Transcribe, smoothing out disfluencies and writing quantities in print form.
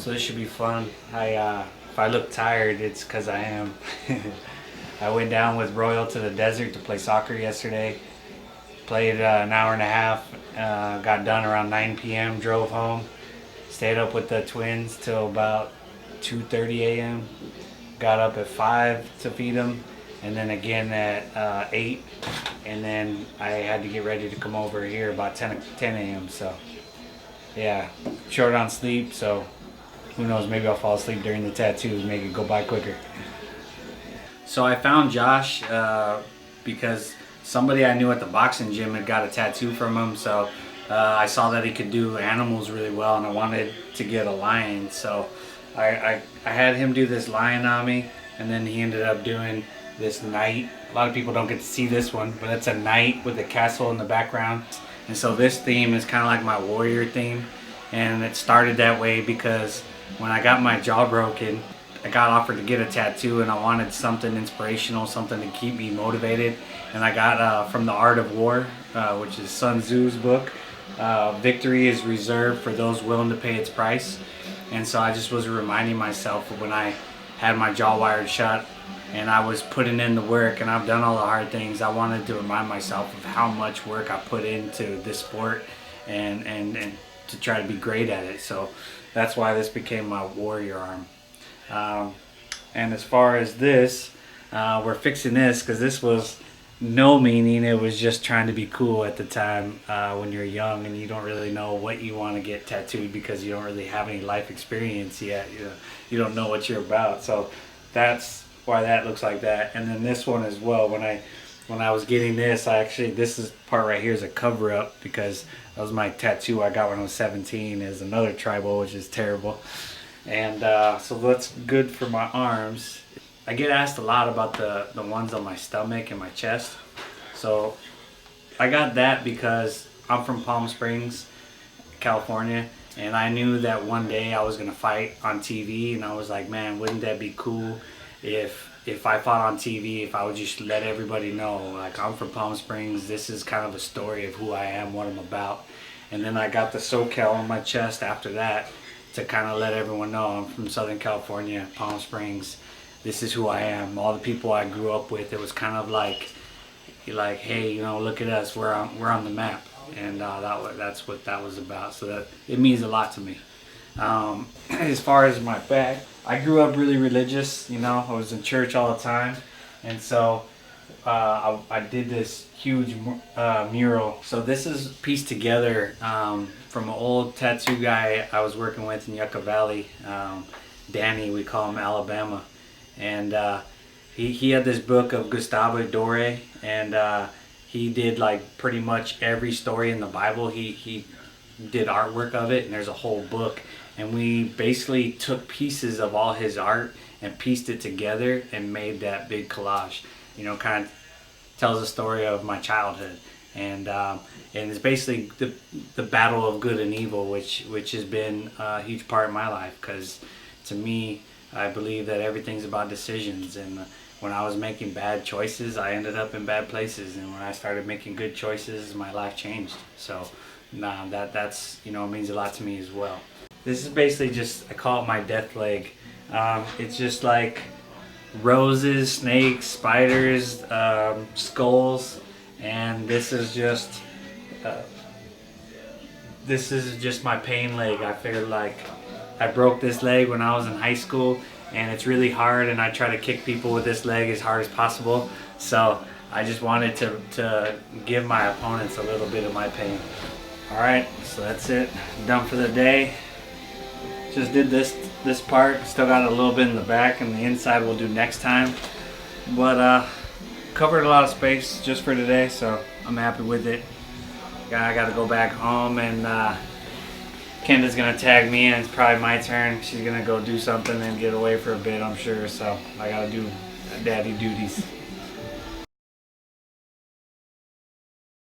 So this should be fun. If I look tired, it's because I am. I went down with Royal to the desert to play soccer yesterday. Played an hour and a half. Got done around 9 p.m. Drove home. Stayed up with the twins till about 2:30 a.m. Got up at 5 to feed them, and then again at 8. And then I had to get ready to come over here about 10 a.m. So yeah, short on sleep. So who knows? Maybe I'll fall asleep during the tattoo, make it go by quicker. So I found Josh because somebody I knew at the boxing gym had got a tattoo from him. So I saw that he could do animals really well, and I wanted to get a lion. So I had him do this lion on me, and then he ended up doing this knight. A lot of people don't get to see this one, but it's a knight with a castle in the background. And so this theme is kind of like my warrior theme, and it started that way because when I got my jaw broken, I got offered to get a tattoo, and I wanted something inspirational, something to keep me motivated. And I got from The Art of War, which is Sun Tzu's book, victory is reserved for those willing to pay its price. And so I just was reminding myself of when I had my jaw wired shut and I was putting in the work, and I've done all the hard things. I wanted to remind myself of how much work I put into this sport and to try to be great at it. So that's why this became my warrior arm. And as far as this, we're fixing this because this was no meaning. It was just trying to be cool at the time when you're young and you don't really know what you want to get tattooed because you don't really have any life experience yet. You don't know what you're about. So that's why that looks like that. And then this one as well. When I was getting this, this part right here is a cover up because that was my tattoo I got when I was 17. Is another tribal, which is terrible. And so that's good for my arms. I get asked a lot about the ones on my stomach and my chest. So I got that because I'm from Palm Springs, California, and I knew that one day I was gonna fight on TV, and I was like, man, wouldn't that be cool if I fought on TV, if I would just let everybody know, like, I'm from Palm Springs, this is kind of a story of who I am, what I'm about. And then I got the SoCal on my chest after that to kind of let everyone know I'm from Southern California, Palm Springs. This is who I am. All the people I grew up with, it was kind of like, hey, look at us, we're on the map. And that's what that was about. So that it means a lot to me. As far as my back, I grew up really religious. I was in church all the time, and so I did this huge mural. So this is pieced together from an old tattoo guy I was working with in Yucca Valley, Danny, we call him Alabama, and he had this book of Gustavo Dore, and he did like pretty much every story in the Bible. He did artwork of it, and there's a whole book. And we basically took pieces of all his art and pieced it together and made that big collage. Kind of tells the story of my childhood, and it's basically the battle of good and evil, which has been a huge part of my life. Because to me, I believe that everything's about decisions, and when I was making bad choices, I ended up in bad places, and when I started making good choices, my life changed. So that's means a lot to me as well. This is basically just, I call it my death leg. It's just like roses, snakes, spiders, skulls, and this is just my pain leg. I figured like I broke this leg when I was in high school, and it's really hard, and I try to kick people with this leg as hard as possible. So I just wanted to give my opponents a little bit of my pain. Alright, so that's it. Done for the day. Just did this part. Still got a little bit in the back, and the inside we'll do next time. But covered a lot of space just for today, so I'm happy with it. I got to go back home, and Kenda's gonna tag me in. It's probably my turn. She's gonna go do something and get away for a bit, I'm sure. So I gotta do daddy duties.